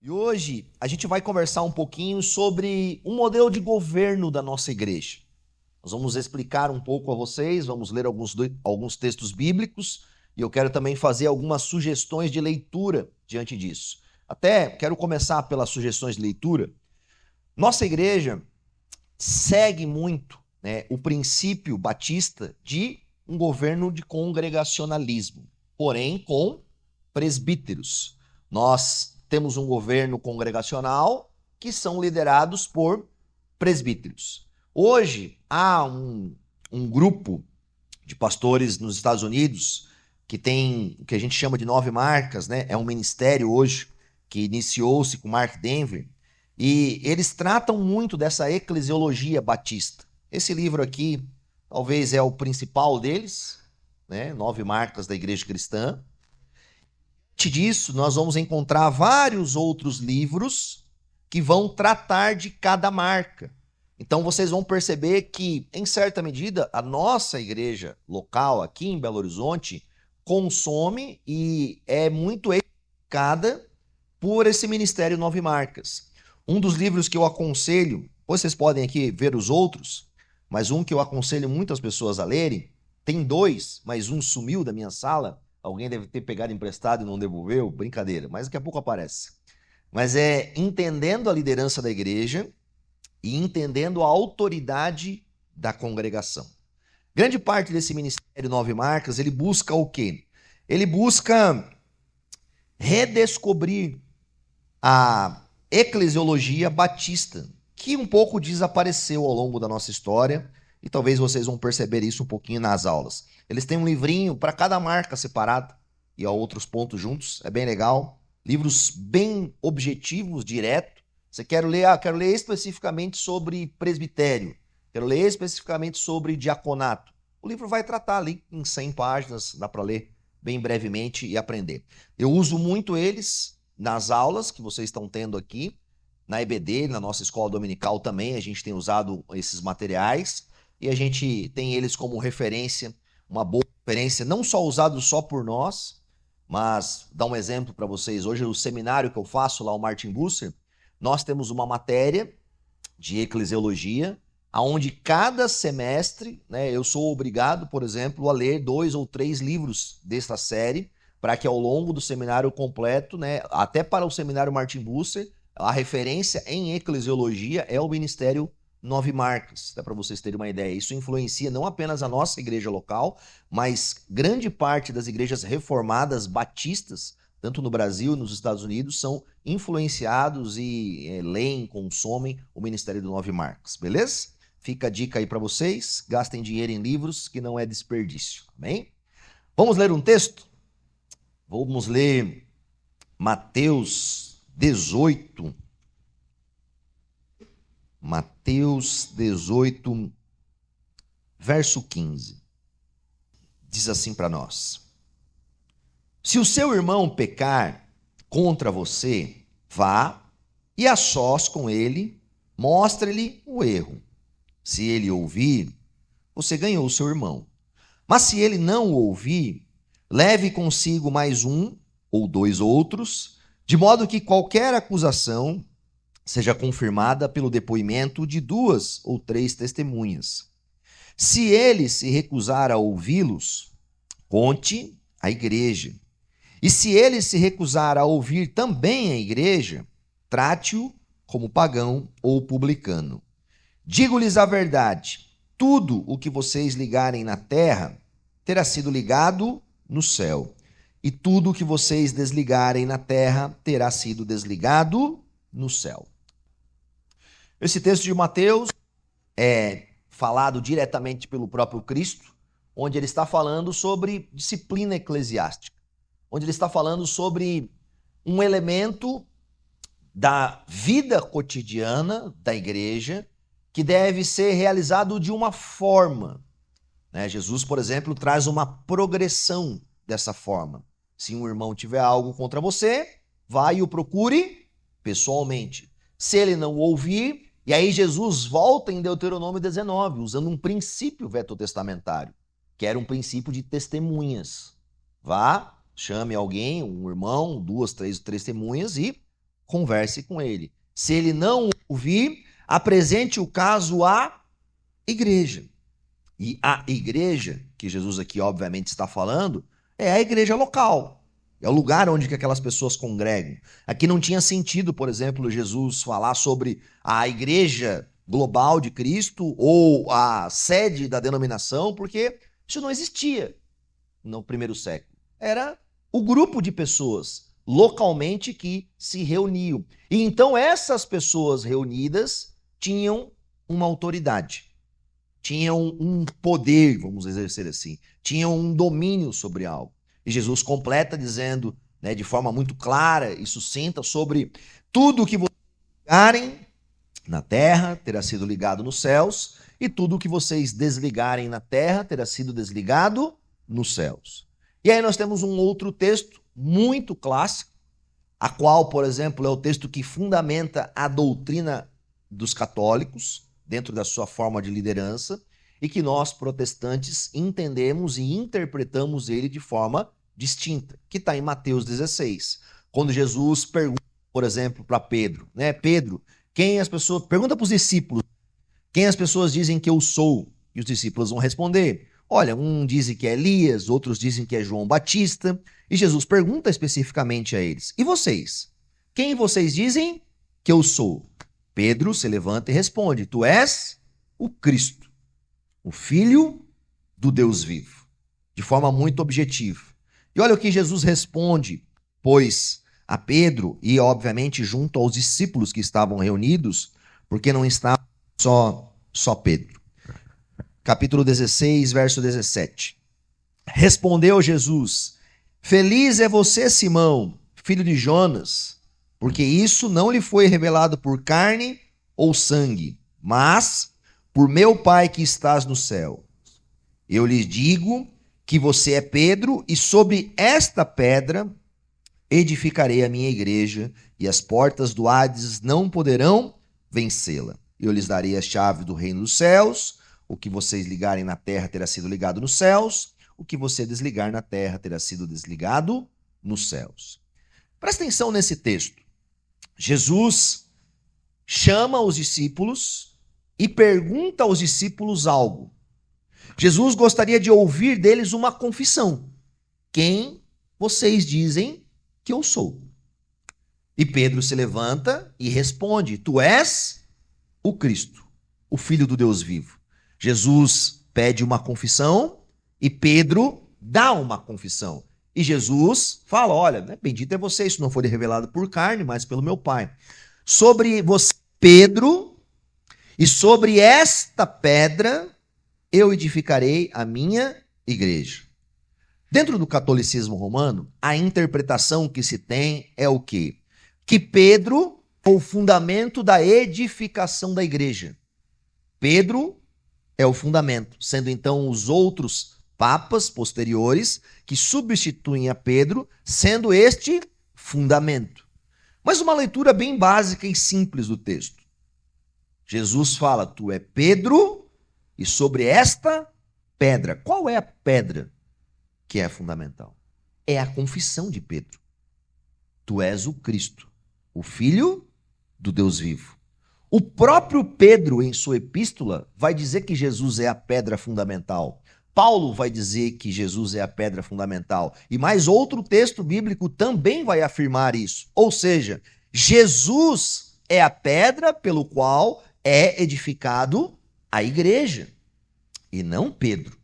E hoje a gente vai conversar um pouquinho sobre um modelo de governo da nossa igreja. Nós vamos explicar um pouco a vocês, vamos ler alguns textos bíblicos e eu quero também fazer algumas sugestões de leitura diante disso. Até quero começar pelas sugestões de leitura. Nossa igreja segue muito, o princípio batista de um governo de congregacionalismo, porém com presbíteros. Nós temos um governo congregacional que são liderados por presbíteros. Hoje há um grupo de pastores nos Estados Unidos que tem o que a gente chama de 9 marcas, É um ministério hoje que iniciou-se com Mark Dever e eles tratam muito dessa eclesiologia batista. Esse livro aqui talvez é o principal deles, 9 marcas da igreja cristã. Disso, nós vamos encontrar vários outros livros que vão tratar de cada marca. Então vocês vão perceber que, em certa medida, a nossa igreja local aqui em Belo Horizonte consome e é muito edificada por esse Ministério 9 Marcas. Um dos livros que eu aconselho, vocês podem aqui ver os outros, mas um que eu aconselho muitas pessoas a lerem, tem 2, mas um sumiu da minha sala. Alguém deve ter pegado emprestado e não devolveu, brincadeira, mas daqui a pouco aparece. Mas é entendendo a liderança da igreja e entendendo a autoridade da congregação. Grande parte desse Ministério 9 Marcas, ele busca o quê? Ele busca redescobrir a eclesiologia batista, que um pouco desapareceu ao longo da nossa história, e talvez vocês vão perceber isso um pouquinho nas aulas. Eles têm um livrinho para cada marca separado e há outros pontos juntos, é bem legal. Livros bem objetivos, direto. Você quer ler, quero ler especificamente sobre presbitério, quero ler especificamente sobre diaconato. O livro vai tratar ali em 100 páginas, dá para ler bem brevemente e aprender. Eu uso muito eles nas aulas que vocês estão tendo aqui, na EBD, na nossa escola dominical também, a gente tem usado esses materiais. E a gente tem eles como referência, uma boa referência, não só usado só por nós, mas dar um exemplo para vocês. Hoje, o seminário que eu faço lá, o Martin Busser, nós temos uma matéria de eclesiologia, onde cada semestre, eu sou obrigado, por exemplo, a ler 2 ou 3 livros desta série, para que ao longo do seminário completo, até para o seminário Martin Busser, a referência em eclesiologia é o Ministério 9 Marcas, para vocês terem uma ideia. Isso influencia não apenas a nossa igreja local, mas grande parte das igrejas reformadas batistas, tanto no Brasil e nos Estados Unidos, são influenciados e leem, consomem o Ministério do 9 Marcas, beleza? Fica a dica aí para vocês, gastem dinheiro em livros que não é desperdício, amém? Vamos ler um texto? Vamos ler Mateus 18. Mateus 18, verso 15. Diz assim para nós: Se o seu irmão pecar contra você, vá e a sós com ele, mostre-lhe o erro. Se ele ouvir, você ganhou o seu irmão. Mas se ele não o ouvir, leve consigo mais 1 ou 2 outros, de modo que qualquer acusação seja confirmada pelo depoimento de 2 ou 3 testemunhas. Se ele se recusar a ouvi-los, conte à igreja. E se ele se recusar a ouvir também a igreja, trate-o como pagão ou publicano. Digo-lhes a verdade, tudo o que vocês ligarem na terra terá sido ligado no céu, e tudo o que vocês desligarem na terra terá sido desligado no céu. Esse texto de Mateus é falado diretamente pelo próprio Cristo, onde ele está falando sobre disciplina eclesiástica, onde ele está falando sobre um elemento da vida cotidiana da igreja que deve ser realizado de uma forma. Jesus, por exemplo, traz uma progressão dessa forma. Se um irmão tiver algo contra você, vai e o procure pessoalmente. Se ele não ouvir, e aí Jesus volta em Deuteronômio 19, usando um princípio veterotestamentário, que era um princípio de testemunhas. Vá, chame alguém, um irmão, 2, 3 testemunhas e converse com ele. Se ele não ouvir, apresente o caso à igreja. E a igreja, que Jesus aqui obviamente está falando, é a igreja local. É o lugar onde que aquelas pessoas congregam. Aqui não tinha sentido, por exemplo, Jesus falar sobre a igreja global de Cristo ou a sede da denominação, porque isso não existia no primeiro século. Era o grupo de pessoas localmente que se reuniam. E então essas pessoas reunidas tinham uma autoridade, tinham um poder, vamos exercer assim, tinham um domínio sobre algo. E Jesus completa dizendo, né, de forma muito clara e sucinta, sobre tudo que vocês ligarem na terra terá sido ligado nos céus, e tudo que vocês desligarem na terra terá sido desligado nos céus. E aí nós temos um outro texto muito clássico, a qual, por exemplo, é o texto que fundamenta a doutrina dos católicos, dentro da sua forma de liderança, e que nós, protestantes, entendemos e interpretamos ele de forma distinta, que está em Mateus 16. Quando Jesus pergunta, por exemplo, para Pedro, né? Pedro, quem as pessoas... Pergunta para os discípulos, quem as pessoas dizem que eu sou? E os discípulos vão responder, olha, um dizem que é Elias, outros dizem que é João Batista, e Jesus pergunta especificamente a eles, e vocês? Quem vocês dizem que eu sou? Pedro se levanta e responde, tu és o Cristo, o Filho do Deus vivo, de forma muito objetiva. E olha o que Jesus responde, pois a Pedro e, obviamente, junto aos discípulos que estavam reunidos, porque não estava só Pedro. Capítulo 16, verso 17. Respondeu Jesus, feliz é você, Simão, filho de Jonas, porque isso não lhe foi revelado por carne ou sangue, mas por meu Pai que estás no céu. Eu lhes digo que você é Pedro, e sobre esta pedra edificarei a minha igreja, e as portas do Hades não poderão vencê-la. Eu lhes darei a chave do reino dos céus, o que vocês ligarem na terra terá sido ligado nos céus, o que você desligar na terra terá sido desligado nos céus. Presta atenção nesse texto. Jesus chama os discípulos e pergunta aos discípulos algo. Jesus gostaria de ouvir deles uma confissão. Quem vocês dizem que eu sou? E Pedro se levanta e responde, tu és o Cristo, o Filho do Deus vivo. Jesus pede uma confissão e Pedro dá uma confissão. E Jesus fala, olha, bendito é você, isso não foi revelado por carne, mas pelo meu Pai. Sobre você, Pedro, e sobre esta pedra eu edificarei a minha igreja. Dentro do catolicismo romano, a interpretação que se tem é o quê? Que Pedro é o fundamento da edificação da igreja. Pedro é o fundamento, sendo então os outros papas posteriores que substituem a Pedro, sendo este fundamento. Mas uma leitura bem básica e simples do texto. Jesus fala, tu é Pedro, e sobre esta pedra. Qual é a pedra que é fundamental? É a confissão de Pedro. Tu és o Cristo, o Filho do Deus vivo. O próprio Pedro, em sua epístola, vai dizer que Jesus é a pedra fundamental. Paulo vai dizer que Jesus é a pedra fundamental. E mais outro texto bíblico também vai afirmar isso. Ou seja, Jesus é a pedra pelo qual é edificado a igreja, e não Pedro.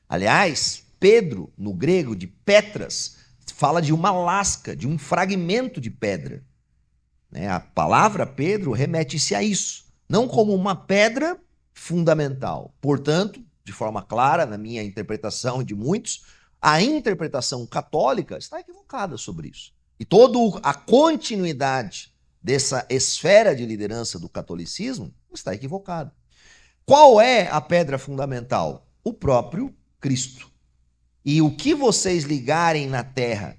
Aliás, Pedro, no grego, de Petras, fala de uma lasca, de um fragmento de pedra. A palavra Pedro remete-se a isso, não como uma pedra fundamental. Portanto, de forma clara, na minha interpretação e de muitos, a interpretação católica está equivocada sobre isso. E toda a continuidade dessa esfera de liderança do catolicismo está equivocada. Qual é a pedra fundamental? O próprio Cristo. E o que vocês ligarem na terra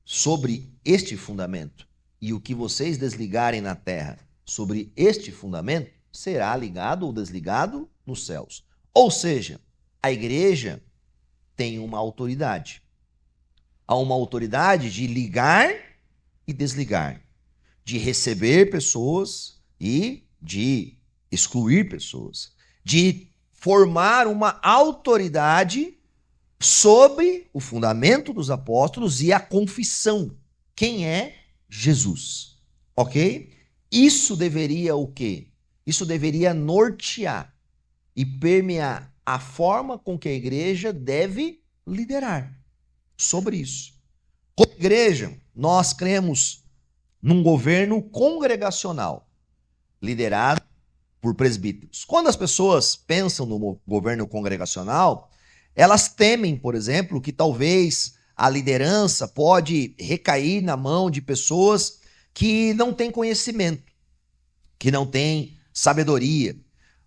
sobre este fundamento e o que vocês desligarem na terra sobre este fundamento será ligado ou desligado nos céus. Ou seja, a igreja tem uma autoridade. Há uma autoridade de ligar e desligar, de receber pessoas e de excluir pessoas, de formar uma autoridade sobre o fundamento dos apóstolos e a confissão. Quem é Jesus? Ok? Isso deveria o quê? Isso deveria nortear e permear a forma com que a igreja deve liderar sobre isso. Como igreja, nós cremos num governo congregacional, liderado por presbíteros. Quando as pessoas pensam no governo congregacional, elas temem, por exemplo, que talvez a liderança pode recair na mão de pessoas que não têm conhecimento, que não têm sabedoria.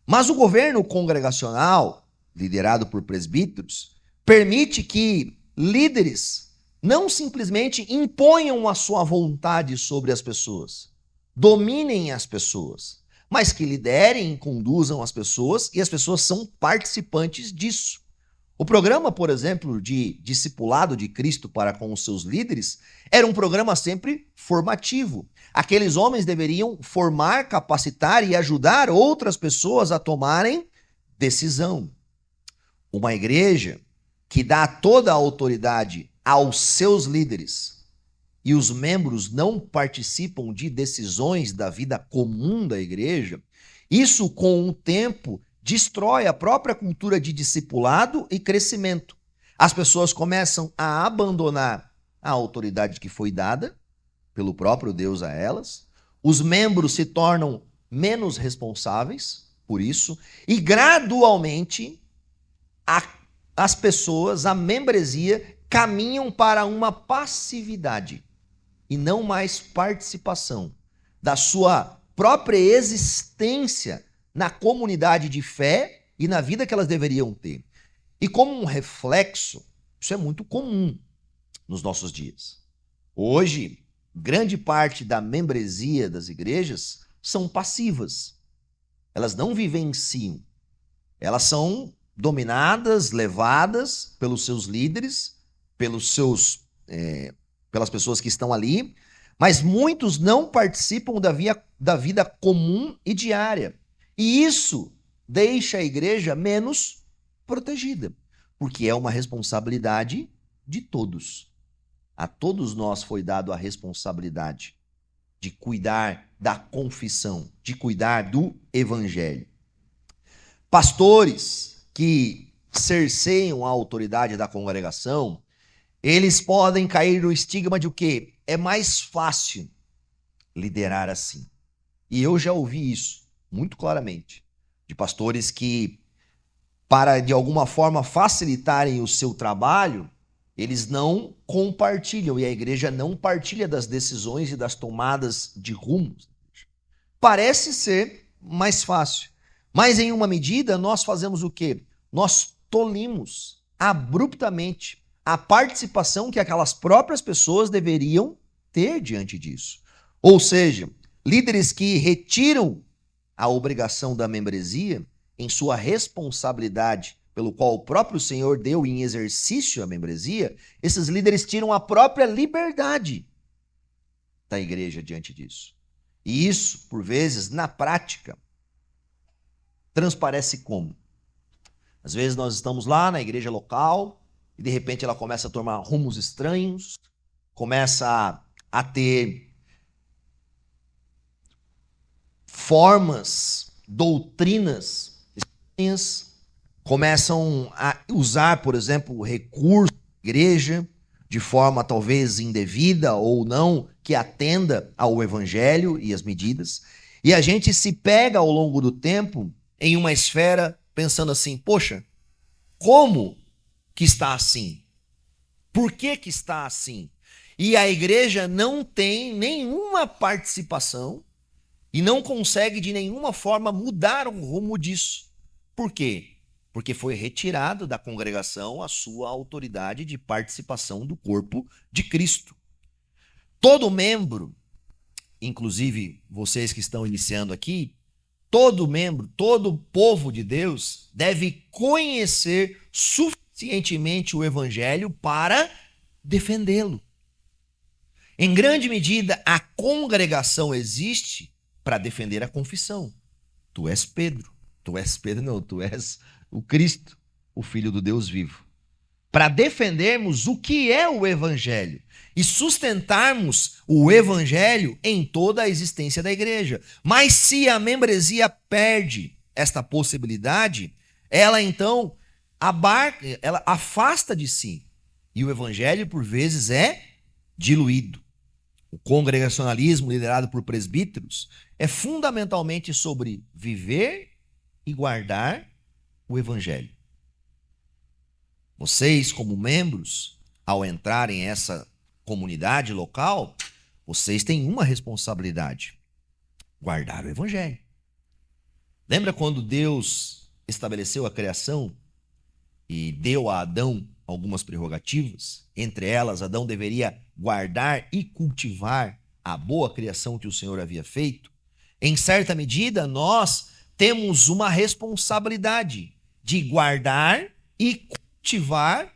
Mas o governo congregacional, liderado por presbíteros, permite que líderes não simplesmente imponham a sua vontade sobre as pessoas, dominem as pessoas, mas que liderem e conduzam as pessoas, e as pessoas são participantes disso. O programa, por exemplo, de discipulado de Cristo para com os seus líderes era um programa sempre formativo. Aqueles homens deveriam formar, capacitar e ajudar outras pessoas a tomarem decisão. Uma igreja que dá toda a autoridade aos seus líderes e os membros não participam de decisões da vida comum da igreja, isso com o tempo destrói a própria cultura de discipulado e crescimento. As pessoas começam a abandonar a autoridade que foi dada pelo próprio Deus a elas, os membros se tornam menos responsáveis por isso, e gradualmente as pessoas, a membresia, caminham para uma passividade e não mais participação da sua própria existência na comunidade de fé e na vida que elas deveriam ter. E como um reflexo, isso é muito comum nos nossos dias. Hoje, grande parte da membresia das igrejas são passivas. Elas não vivenciam. Elas são dominadas, levadas pelos seus líderes, pelas pessoas que estão ali, mas muitos não participam da vida comum e diária. E isso deixa a igreja menos protegida, porque é uma responsabilidade de todos. A todos nós foi dado a responsabilidade de cuidar da confissão, de cuidar do evangelho. Pastores que cerceiam a autoridade da congregação, eles podem cair no estigma de o quê? É mais fácil liderar assim. E eu já ouvi isso muito claramente, de pastores que, para de alguma forma facilitarem o seu trabalho, eles não compartilham, e a igreja não partilha das decisões e das tomadas de rumos. Parece ser mais fácil, mas em uma medida nós fazemos o quê? Nós tolimos abruptamente a participação que aquelas próprias pessoas deveriam ter diante disso. Ou seja, líderes que retiram a obrigação da membresia em sua responsabilidade, pelo qual o próprio Senhor deu em exercício a membresia, esses líderes tiram a própria liberdade da igreja diante disso. E isso, por vezes, na prática, transparece como? Às vezes nós estamos lá na igreja local e de repente ela começa a tomar rumos estranhos, começa a ter formas, doutrinas estranhas, começam a usar, por exemplo, o recurso da igreja de forma talvez indevida ou não, que atenda ao evangelho e as medidas. E a gente se pega ao longo do tempo em uma esfera pensando assim, poxa, como que está assim? Por que que está assim? E a igreja não tem nenhuma participação e não consegue de nenhuma forma mudar o rumo disso. Por quê? Porque foi retirado da congregação a sua autoridade de participação do corpo de Cristo. Todo membro, inclusive vocês que estão iniciando aqui, todo membro, todo povo de Deus deve conhecer suficientemente o evangelho para defendê-lo. Em grande medida, a congregação existe para defender a confissão. Tu és Pedro. Tu és Pedro, não, tu és o Cristo, o Filho do Deus vivo. Para defendermos o que é o Evangelho e sustentarmos o Evangelho em toda a existência da igreja. Mas se a membresia perde esta possibilidade, ela então ela afasta de si. E o Evangelho, por vezes, é diluído. O congregacionalismo, liderado por presbíteros, é fundamentalmente sobre viver e guardar o Evangelho. Vocês, como membros, ao entrarem em essa comunidade local, vocês têm uma responsabilidade: guardar o Evangelho. Lembra quando Deus estabeleceu a criação e deu a Adão algumas prerrogativas? Entre elas, Adão deveria guardar e cultivar a boa criação que o Senhor havia feito. Em certa medida, nós temos uma responsabilidade de guardar e cultivar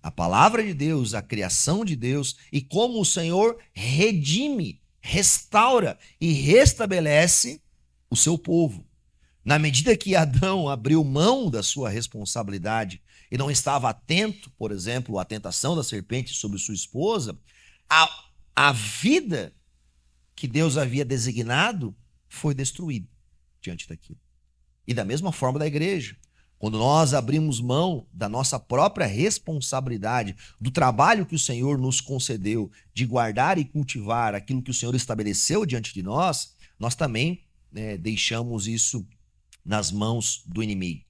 a palavra de Deus, a criação de Deus, e como o Senhor redime, restaura e restabelece o seu povo. Na medida que Adão abriu mão da sua responsabilidade e não estava atento, por exemplo, à tentação da serpente sobre sua esposa, a vida que Deus havia designado foi destruída diante daquilo. E da mesma forma da igreja. Quando nós abrimos mão da nossa própria responsabilidade, do trabalho que o Senhor nos concedeu, de guardar e cultivar aquilo que o Senhor estabeleceu diante de nós, nós também deixamos isso nas mãos do inimigo.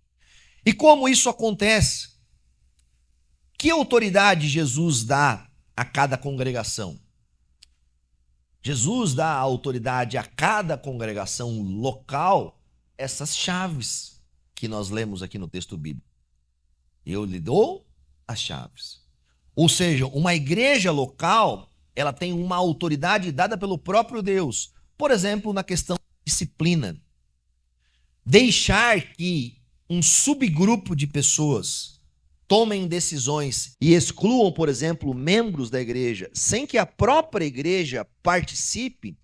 E como isso acontece? Que autoridade Jesus dá a cada congregação? Jesus dá a autoridade a cada congregação local essas chaves que nós lemos aqui no texto bíblico. Eu lhe dou as chaves. Ou seja, uma igreja local, ela tem uma autoridade dada pelo próprio Deus. Por exemplo, na questão da disciplina. Deixar que um subgrupo de pessoas tomem decisões e excluam, por exemplo, membros da igreja, sem que a própria igreja participe,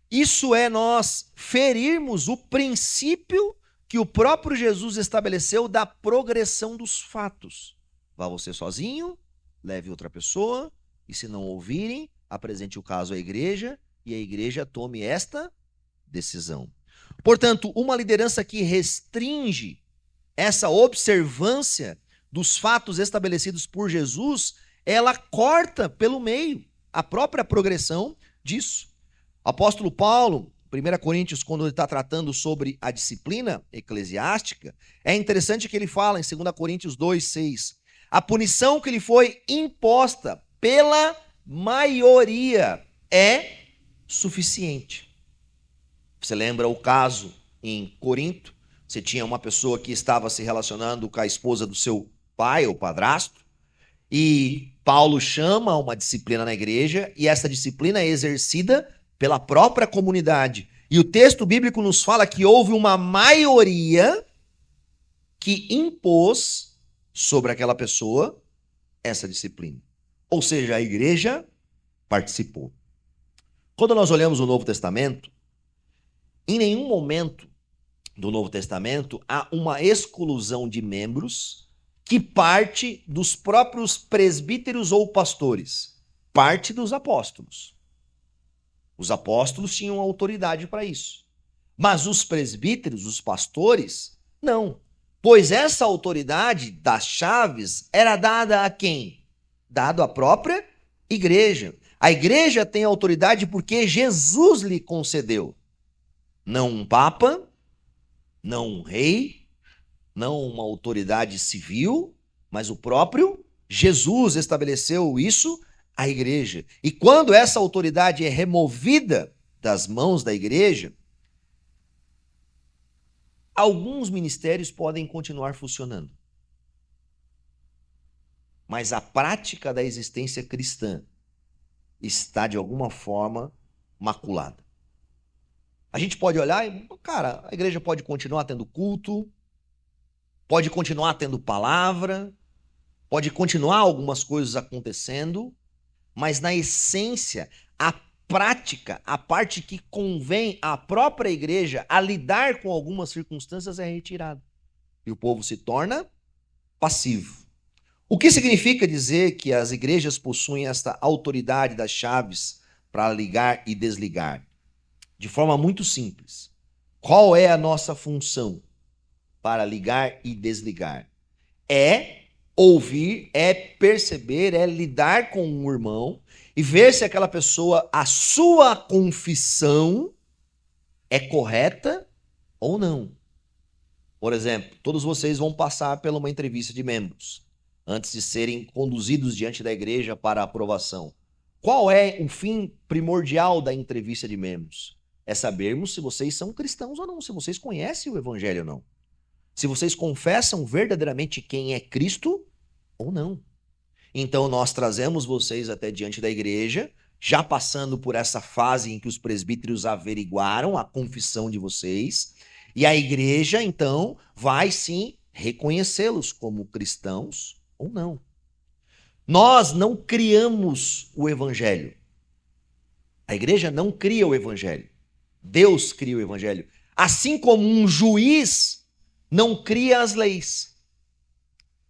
isso é nós ferirmos o princípio que o próprio Jesus estabeleceu da progressão dos fatos. Vá você sozinho, leve outra pessoa, e se não ouvirem, apresente o caso à igreja, e a igreja tome esta decisão. Portanto, uma liderança que restringe essa observância dos fatos estabelecidos por Jesus, ela corta pelo meio a própria progressão disso. O apóstolo Paulo, 1 Coríntios, quando ele está tratando sobre a disciplina eclesiástica, é interessante que ele fala em 2 Coríntios 2,6, a punição que lhe foi imposta pela maioria é suficiente. Você lembra o caso em Corinto? Você tinha uma pessoa que estava se relacionando com a esposa do seu pai ou padrasto, e Paulo chama uma disciplina na igreja, e essa disciplina é exercida pela própria comunidade. E o texto bíblico nos fala que houve uma maioria que impôs sobre aquela pessoa essa disciplina. Ou seja, a igreja participou. Quando nós olhamos o Novo Testamento, em nenhum momento do Novo Testamento há uma exclusão de membros que parte dos próprios presbíteros ou pastores, parte dos apóstolos. Os apóstolos tinham autoridade para isso. Mas os presbíteros, os pastores, não. Pois essa autoridade das chaves era dada a quem? Dado à própria igreja. A igreja tem autoridade porque Jesus lhe concedeu. Não um papa, não um rei, não uma autoridade civil, mas o próprio Jesus estabeleceu isso à igreja. E quando essa autoridade é removida das mãos da igreja, alguns ministérios podem continuar funcionando. Mas a prática da existência cristã está, de alguma forma, maculada. A gente pode olhar e, cara, a igreja pode continuar tendo culto, pode continuar tendo palavra, pode continuar algumas coisas acontecendo, mas na essência, a prática, a parte que convém à própria igreja a lidar com algumas circunstâncias é retirada. E o povo se torna passivo. O que significa dizer que as igrejas possuem esta autoridade das chaves para ligar e desligar? De forma muito simples. Qual é a nossa função para ligar e desligar? É ouvir, é perceber, é lidar com um irmão e ver se aquela pessoa, a sua confissão é correta ou não. Por exemplo, todos vocês vão passar por uma entrevista de membros antes de serem conduzidos diante da igreja para aprovação. Qual é o fim primordial da entrevista de membros? É sabermos se vocês são cristãos ou não, se vocês conhecem o evangelho ou não. Se vocês confessam verdadeiramente quem é Cristo ou não. Então nós trazemos vocês até diante da igreja, já passando por essa fase em que os presbíteros averiguaram a confissão de vocês, e a igreja então vai sim reconhecê-los como cristãos ou não. Nós não criamos o evangelho. A igreja não cria o evangelho. Deus cria o evangelho. Assim como um juiz não cria as leis,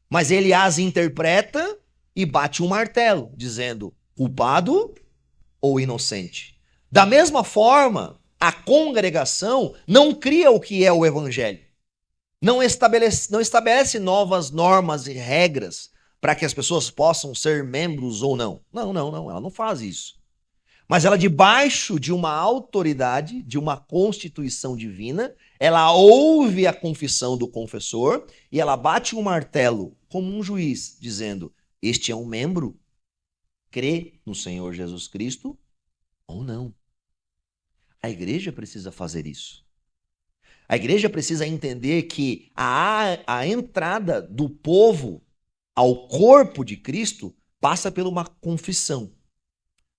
mas ele as interpreta e bate um martelo, dizendo culpado ou inocente. Da mesma forma, a congregação não cria o que é o evangelho. Não estabelece novas normas e regras para que as pessoas possam ser membros ou não. Não, ela não faz isso. Mas ela, debaixo de uma autoridade, de uma constituição divina, ela ouve a confissão do confessor e ela bate um martelo como um juiz, dizendo: este é um membro, crê no Senhor Jesus Cristo ou não. A igreja precisa fazer isso. A igreja precisa entender que a entrada do povo ao corpo de Cristo passa por uma confissão,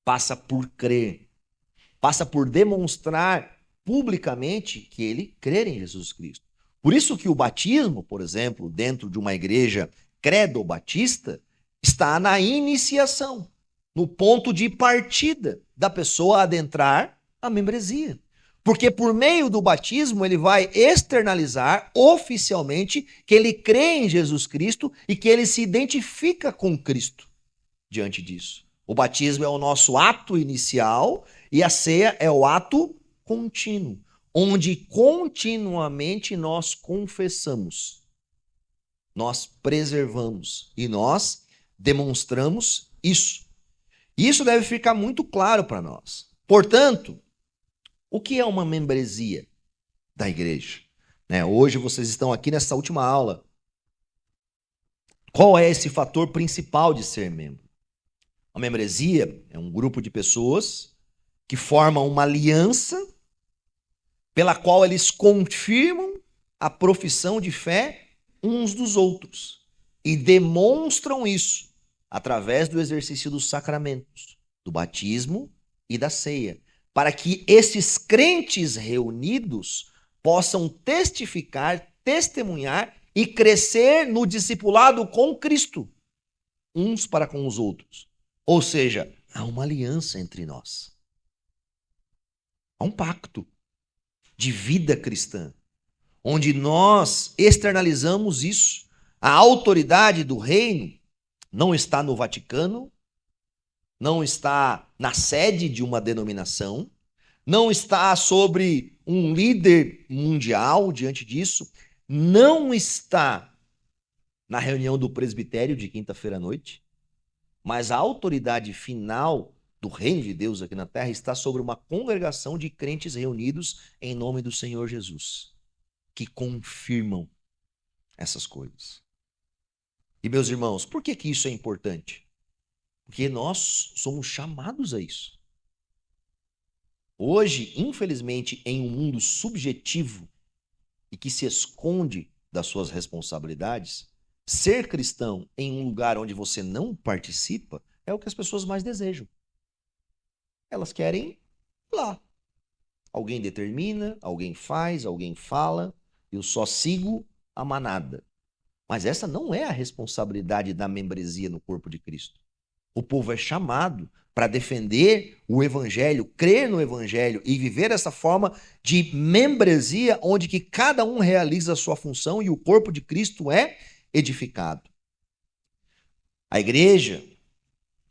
passa por crer, passa por demonstrar publicamente que ele crê em Jesus Cristo. Por isso que o batismo, por exemplo, dentro de uma igreja credo-batista, está na iniciação, no ponto de partida da pessoa adentrar a membresia. Porque por meio do batismo ele vai externalizar oficialmente que ele crê em Jesus Cristo e que ele se identifica com Cristo diante disso. O batismo é o nosso ato inicial e a ceia é o ato contínuo, onde continuamente nós confessamos, nós preservamos e nós demonstramos isso. Isso deve ficar muito claro para nós. Portanto, o que é uma membresia da igreja? Hoje vocês estão aqui nessa última aula. Qual é esse fator principal de ser membro? A membresia é um grupo de pessoas que formam uma aliança pela qual eles confirmam a profissão de fé uns dos outros e demonstram isso através do exercício dos sacramentos, do batismo e da ceia, para que esses crentes reunidos possam testificar, testemunhar e crescer no discipulado com Cristo, uns para com os outros. Ou seja, há uma aliança entre nós. Há um pacto de vida cristã, onde nós externalizamos isso. A autoridade do reino não está no Vaticano, não está na sede de uma denominação, não está sobre um líder mundial diante disso, não está na reunião do presbitério de quinta-feira à noite, mas a autoridade final do reino de Deus aqui na terra está sobre uma congregação de crentes reunidos em nome do Senhor Jesus, que confirmam essas coisas. E meus irmãos, por que isso é importante? Porque nós somos chamados a isso. Hoje, infelizmente, em um mundo subjetivo e que se esconde das suas responsabilidades, ser cristão em um lugar onde você não participa é o que as pessoas mais desejam. Elas querem ir lá. Alguém determina, alguém faz, alguém fala, eu só sigo a manada. Mas essa não é a responsabilidade da membresia no corpo de Cristo. O povo é chamado para defender o evangelho, crer no evangelho e viver essa forma de membresia onde que cada um realiza a sua função e o corpo de Cristo é edificado. A igreja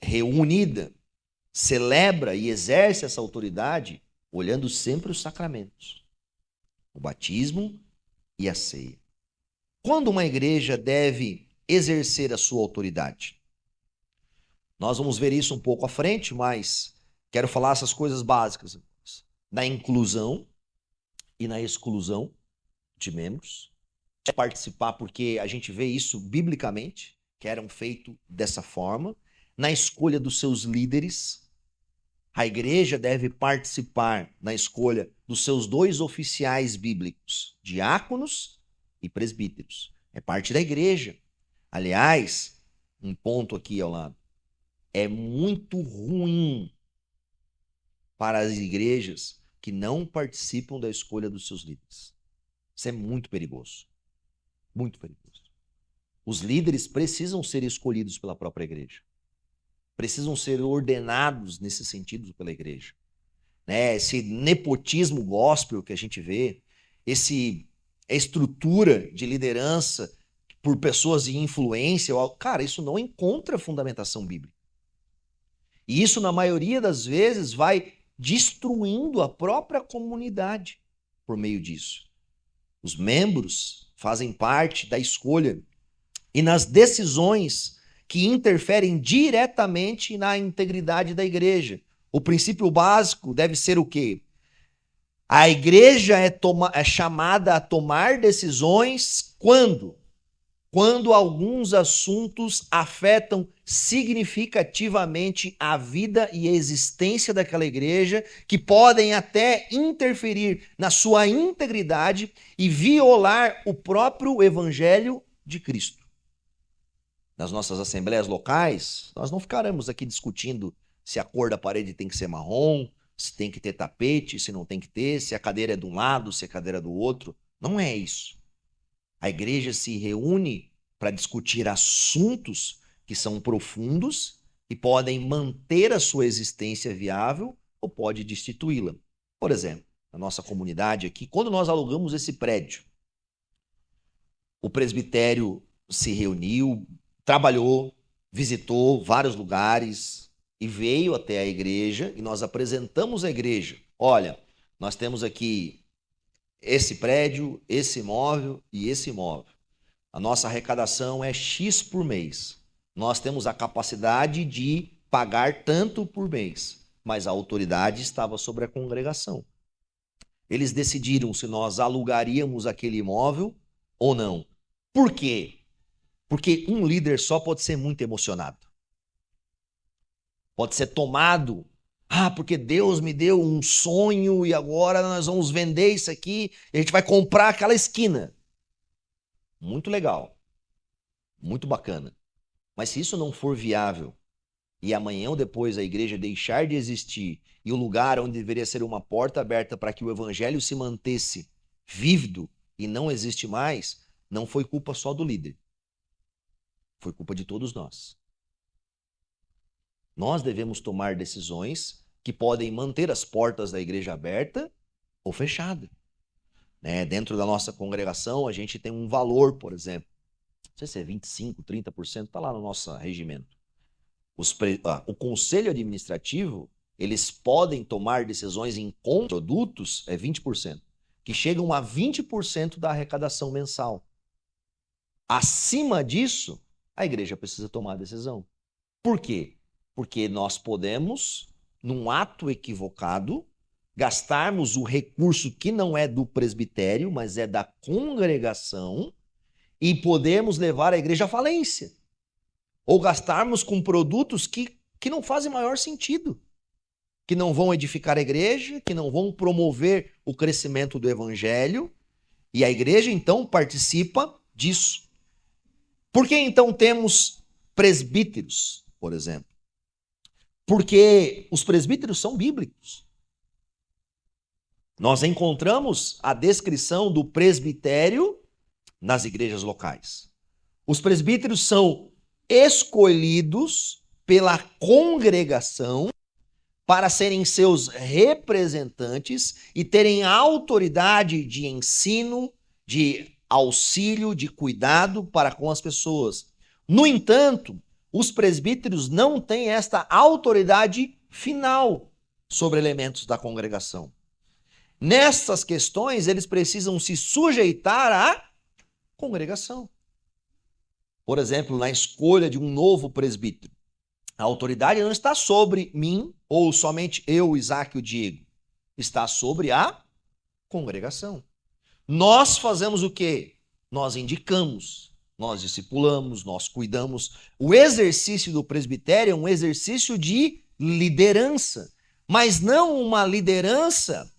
reunida celebra e exerce essa autoridade olhando sempre os sacramentos, o batismo e a ceia. Quando uma igreja deve exercer a sua autoridade? Nós vamos ver isso um pouco à frente, mas quero falar essas coisas básicas. Na inclusão e na exclusão de membros. Participar porque a gente vê isso biblicamente, que eram feitos dessa forma. Na escolha dos seus líderes, a igreja deve participar na escolha dos seus 2 oficiais bíblicos, diáconos e presbíteros. É parte da igreja. Aliás, um ponto aqui ao lado. É muito ruim para as igrejas que não participam da escolha dos seus líderes. Isso é muito perigoso. Muito perigoso. Os líderes precisam ser escolhidos pela própria igreja. Precisam ser ordenados nesse sentido pela igreja. Esse nepotismo gospel que a gente vê, essa estrutura de liderança por pessoas de influência, cara, isso não encontra fundamentação bíblica. E isso, na maioria das vezes, vai destruindo a própria comunidade por meio disso. Os membros fazem parte da escolha e nas decisões que interferem diretamente na integridade da igreja. O princípio básico deve ser o quê? A igreja é chamada a tomar decisões quando? Quando alguns assuntos afetam significativamente a vida e a existência daquela igreja, que podem até interferir na sua integridade e violar o próprio evangelho de Cristo. Nas nossas assembleias locais, nós não ficaremos aqui discutindo se a cor da parede tem que ser marrom, se tem que ter tapete, se não tem que ter, se a cadeira é de um lado, se a cadeira é do outro. Não é isso. A igreja se reúne para discutir assuntos que são profundos e podem manter a sua existência viável ou pode destituí-la. Por exemplo, na nossa comunidade aqui, quando nós alugamos esse prédio, o presbitério se reuniu, trabalhou, visitou vários lugares e veio até a igreja e nós apresentamos à igreja. Olha, nós temos aqui esse prédio, esse imóvel e esse imóvel. A nossa arrecadação é X por mês. Nós temos a capacidade de pagar tanto por mês, mas a autoridade estava sobre a congregação. Eles decidiram se nós alugaríamos aquele imóvel ou não. Por quê? Porque um líder só pode ser muito emocionado. Pode ser tomado. Porque Deus me deu um sonho e agora nós vamos vender isso aqui e a gente vai comprar aquela esquina. Muito legal. Muito bacana. Mas se isso não for viável e amanhã ou depois a igreja deixar de existir e o lugar onde deveria ser uma porta aberta para que o evangelho se mantesse vívido e não existe mais, não foi culpa só do líder. Foi culpa de todos nós. Nós devemos tomar decisões que podem manter as portas da igreja aberta ou fechada. Dentro da nossa congregação, a gente tem um valor, por exemplo. Não sei se é 25%, 30%, está lá no nosso regimento. O conselho administrativo, eles podem tomar decisões em produtos, 20%, que chegam a 20% da arrecadação mensal. Acima disso, a igreja precisa tomar a decisão. Por quê? Porque nós podemos, num ato equivocado, gastarmos o recurso que não é do presbitério, mas é da congregação, e podemos levar a igreja à falência. Ou gastarmos com produtos que não fazem maior sentido, que não vão edificar a igreja, que não vão promover o crescimento do evangelho, e a igreja, então, participa disso. Por que, então, temos presbíteros, por exemplo? Porque os presbíteros são bíblicos. Nós encontramos a descrição do presbitério nas igrejas locais. Os presbíteros são escolhidos pela congregação para serem seus representantes e terem autoridade de ensino, de auxílio, de cuidado para com as pessoas. No entanto, os presbíteros não têm esta autoridade final sobre elementos da congregação. Nessas questões, eles precisam se sujeitar à congregação. Por exemplo, na escolha de um novo presbítero, a autoridade não está sobre mim ou somente eu, Isaac e o Diego. Está sobre a congregação. Nós fazemos o quê? Nós indicamos, nós discipulamos, nós cuidamos. O exercício do presbitério é um exercício de liderança, mas não uma liderança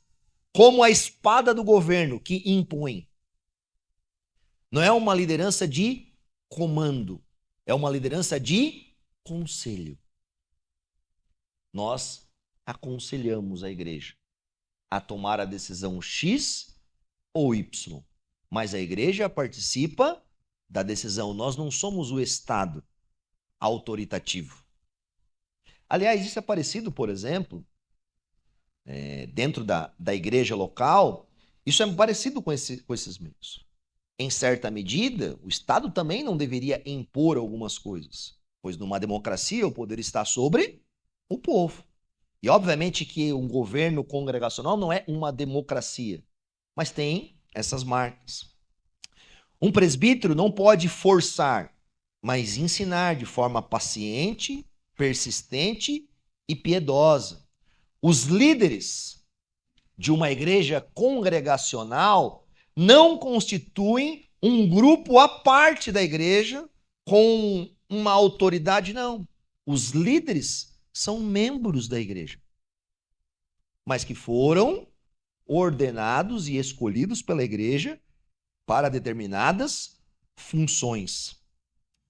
como a espada do governo que impõe. Não é uma liderança de comando, é uma liderança de conselho. Nós aconselhamos a igreja a tomar a decisão X ou Y, mas a igreja participa da decisão. Nós não somos o Estado autoritativo. Aliás, isso é parecido, por exemplo, dentro da igreja local, isso é parecido com esses meios. Em certa medida, o Estado também não deveria impor algumas coisas, pois numa democracia o poder está sobre o povo. E obviamente que um governo congregacional não é uma democracia, mas tem essas marcas. Um presbítero não pode forçar, mas ensinar de forma paciente, persistente e piedosa. Os líderes de uma igreja congregacional não constituem um grupo à parte da igreja com uma autoridade, não. Os líderes são membros da igreja, mas que foram ordenados e escolhidos pela igreja para determinadas funções.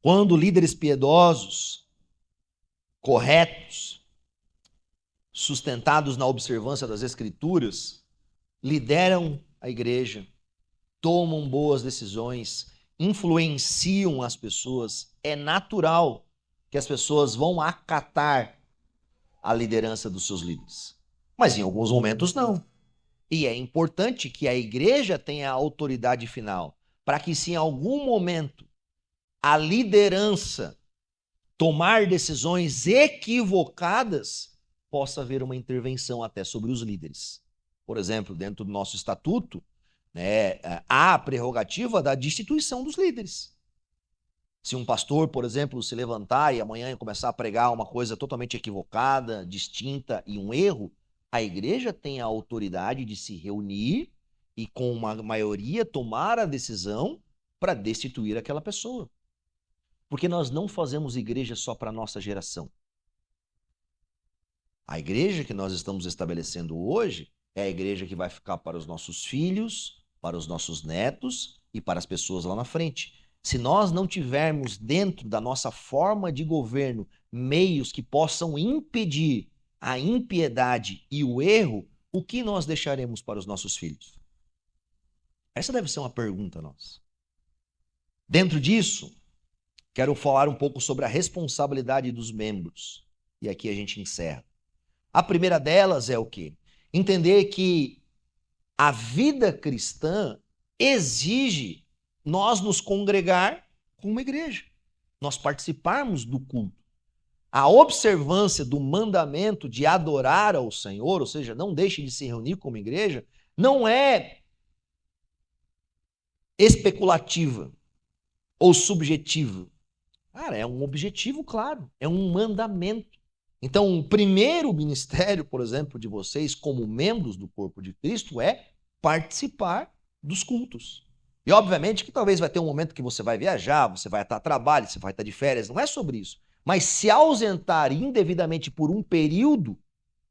Quando líderes piedosos, corretos, sustentados na observância das Escrituras, lideram a igreja, tomam boas decisões, influenciam as pessoas, é natural que as pessoas vão acatar a liderança dos seus líderes. Mas em alguns momentos não. E é importante que a igreja tenha a autoridade final, para que se em algum momento a liderança tomar decisões equivocadas, possa haver uma intervenção até sobre os líderes. Por exemplo, dentro do nosso estatuto, há a prerrogativa da destituição dos líderes. Se um pastor, por exemplo, se levantar e amanhã começar a pregar uma coisa totalmente equivocada, distinta e um erro, a igreja tem a autoridade de se reunir e com uma maioria tomar a decisão para destituir aquela pessoa. Porque nós não fazemos igreja só para a nossa geração. A igreja que nós estamos estabelecendo hoje é a igreja que vai ficar para os nossos filhos, para os nossos netos e para as pessoas lá na frente. Se nós não tivermos dentro da nossa forma de governo meios que possam impedir a impiedade e o erro, o que nós deixaremos para os nossos filhos? Essa deve ser uma pergunta nossa. Dentro disso, quero falar um pouco sobre a responsabilidade dos membros. E aqui a gente encerra. A primeira delas é o quê? Entender que a vida cristã exige nós nos congregar com uma igreja, nós participarmos do culto. A observância do mandamento de adorar ao Senhor, ou seja, não deixe de se reunir como igreja, não é especulativa ou subjetiva. Cara, é um objetivo claro, é um mandamento. Então, o primeiro ministério, por exemplo, de vocês como membros do corpo de Cristo é participar dos cultos. E obviamente que talvez vai ter um momento que você vai viajar, você vai estar a trabalho, você vai estar de férias, não é sobre isso. Mas se ausentar indevidamente por um período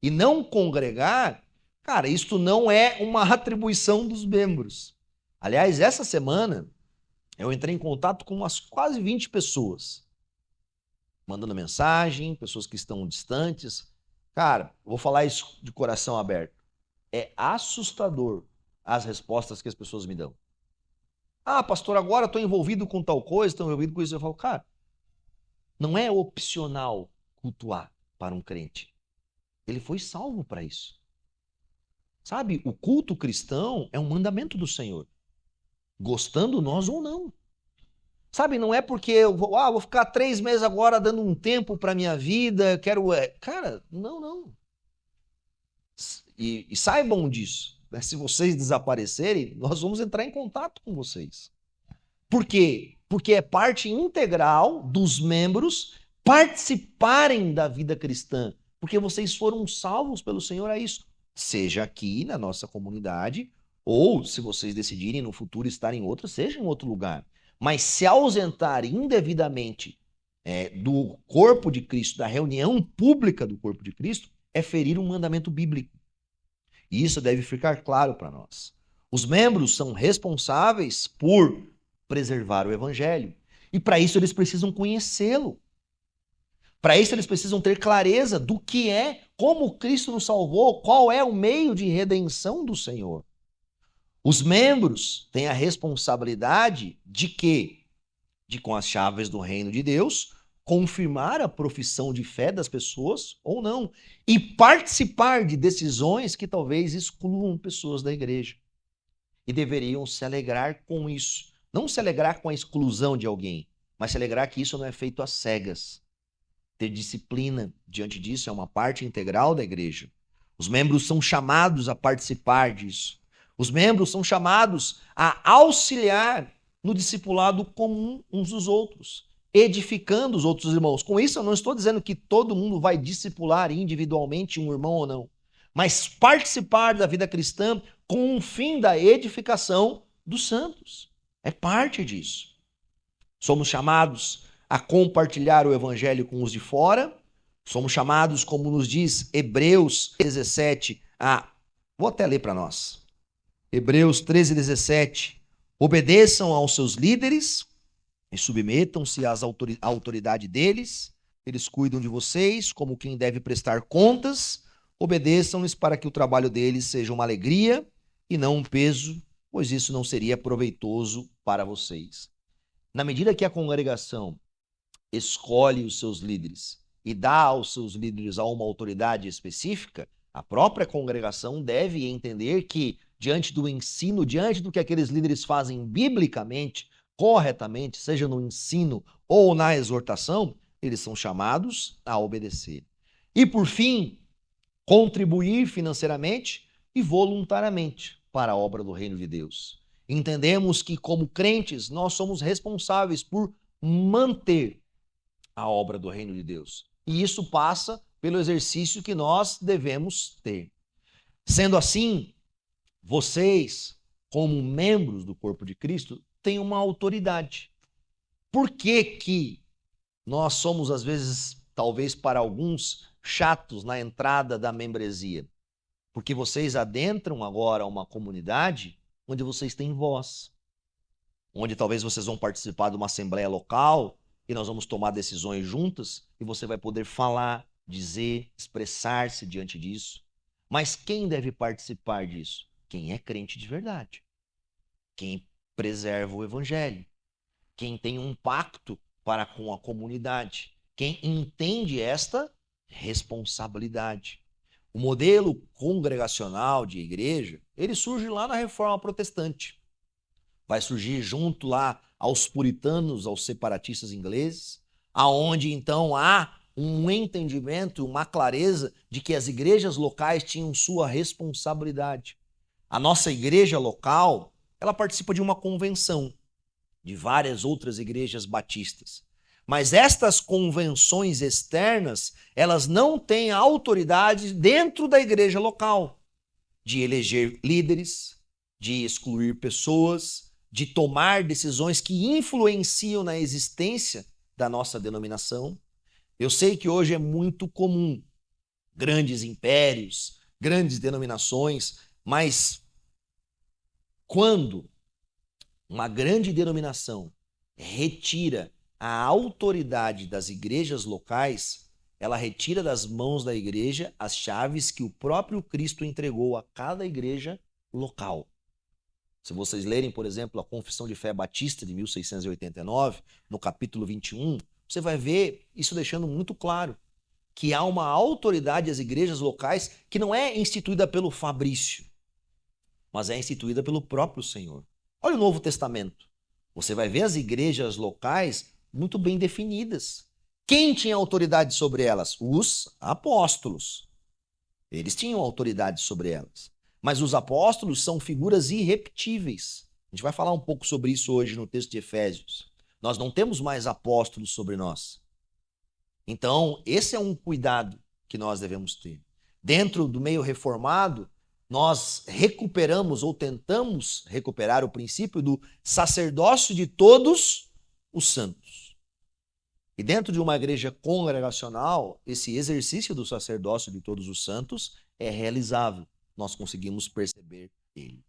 e não congregar, cara, isto não é uma atribuição dos membros. Aliás, essa semana eu entrei em contato com umas quase 20 pessoas, mandando mensagem, pessoas que estão distantes. Cara, vou falar isso de coração aberto. É assustador as respostas que as pessoas me dão. Ah, pastor, agora estou envolvido com tal coisa, estou envolvido com isso. Eu falo, cara, não é opcional cultuar para um crente. Ele foi salvo para isso. Sabe, o culto cristão é um mandamento do Senhor, gostando nós ou não. Sabe, não é porque eu vou ficar 3 meses agora dando um tempo para minha vida, quero... Cara, não. E saibam disso, né? Se vocês desaparecerem, nós vamos entrar em contato com vocês. Por quê? Porque é parte integral dos membros participarem da vida cristã, porque vocês foram salvos pelo Senhor a isso. Seja aqui na nossa comunidade, ou se vocês decidirem no futuro estar em outra, seja em outro lugar. Mas se ausentar indevidamente do corpo de Cristo, da reunião pública do corpo de Cristo, é ferir um mandamento bíblico. E isso deve ficar claro para nós. Os membros são responsáveis por preservar o evangelho. E para isso eles precisam conhecê-lo. Para isso eles precisam ter clareza do que é, como Cristo nos salvou, qual é o meio de redenção do Senhor. Os membros têm a responsabilidade de quê? De, com as chaves do reino de Deus, confirmar a profissão de fé das pessoas ou não. E participar de decisões que talvez excluam pessoas da igreja. E deveriam se alegrar com isso. Não se alegrar com a exclusão de alguém, mas se alegrar que isso não é feito às cegas. Ter disciplina diante disso é uma parte integral da igreja. Os membros são chamados a participar disso. Os membros são chamados a auxiliar no discipulado comum uns dos outros, edificando os outros irmãos. Com isso, eu não estou dizendo que todo mundo vai discipular individualmente um irmão ou não, mas participar da vida cristã com o fim da edificação dos santos. É parte disso. Somos chamados a compartilhar o evangelho com os de fora. Somos chamados, como nos diz Hebreus 17, vou até ler para nós. Hebreus 13, 17. Obedeçam aos seus líderes e submetam-se à autoridade deles. Eles cuidam de vocês como quem deve prestar contas. Obedeçam-lhes para que o trabalho deles seja uma alegria e não um peso, pois isso não seria proveitoso para vocês. Na medida que a congregação escolhe os seus líderes e dá aos seus líderes uma autoridade específica, a própria congregação deve entender que, diante do ensino, diante do que aqueles líderes fazem biblicamente, corretamente, seja no ensino ou na exortação, eles são chamados a obedecer. E, por fim, contribuir financeiramente e voluntariamente para a obra do reino de Deus. Entendemos que, como crentes, nós somos responsáveis por manter a obra do reino de Deus. E isso passa pelo exercício que nós devemos ter. Sendo assim, vocês, como membros do corpo de Cristo, têm uma autoridade. Por que nós somos, às vezes, talvez para alguns, chatos na entrada da membresia? Porque vocês adentram agora uma comunidade onde vocês têm voz, onde talvez vocês vão participar de uma assembleia local e nós vamos tomar decisões juntas e você vai poder falar, dizer, expressar-se diante disso. Mas quem deve participar disso? Quem é crente de verdade. Quem preserva o evangelho. Quem tem um pacto para com a comunidade. Quem entende esta responsabilidade. O modelo congregacional de igreja, ele surge lá na Reforma Protestante. Vai surgir junto lá aos puritanos, aos separatistas ingleses, aonde então há um entendimento, uma clareza de que as igrejas locais tinham sua responsabilidade. A nossa igreja local, ela participa de uma convenção de várias outras igrejas batistas. Mas estas convenções externas, elas não têm autoridade dentro da igreja local de eleger líderes, de excluir pessoas, de tomar decisões que influenciam na existência da nossa denominação. Eu sei que hoje é muito comum grandes impérios, grandes denominações, mas quando uma grande denominação retira a autoridade das igrejas locais, ela retira das mãos da igreja as chaves que o próprio Cristo entregou a cada igreja local. Se vocês lerem, por exemplo, a Confissão de Fé Batista de 1689, no capítulo 21, você vai ver isso deixando muito claro que há uma autoridade às igrejas locais que não é instituída pelo Fabrício, mas é instituída pelo próprio Senhor. Olha o Novo Testamento. Você vai ver as igrejas locais muito bem definidas. Quem tinha autoridade sobre elas? Os apóstolos. Eles tinham autoridade sobre elas. Mas os apóstolos são figuras irrepetíveis. A gente vai falar um pouco sobre isso hoje no texto de Efésios. Nós não temos mais apóstolos sobre nós. Então, esse é um cuidado que nós devemos ter. Dentro do meio reformado, nós recuperamos ou tentamos recuperar o princípio do sacerdócio de todos os santos. E dentro de uma igreja congregacional, esse exercício do sacerdócio de todos os santos é realizável. Nós conseguimos perceber ele.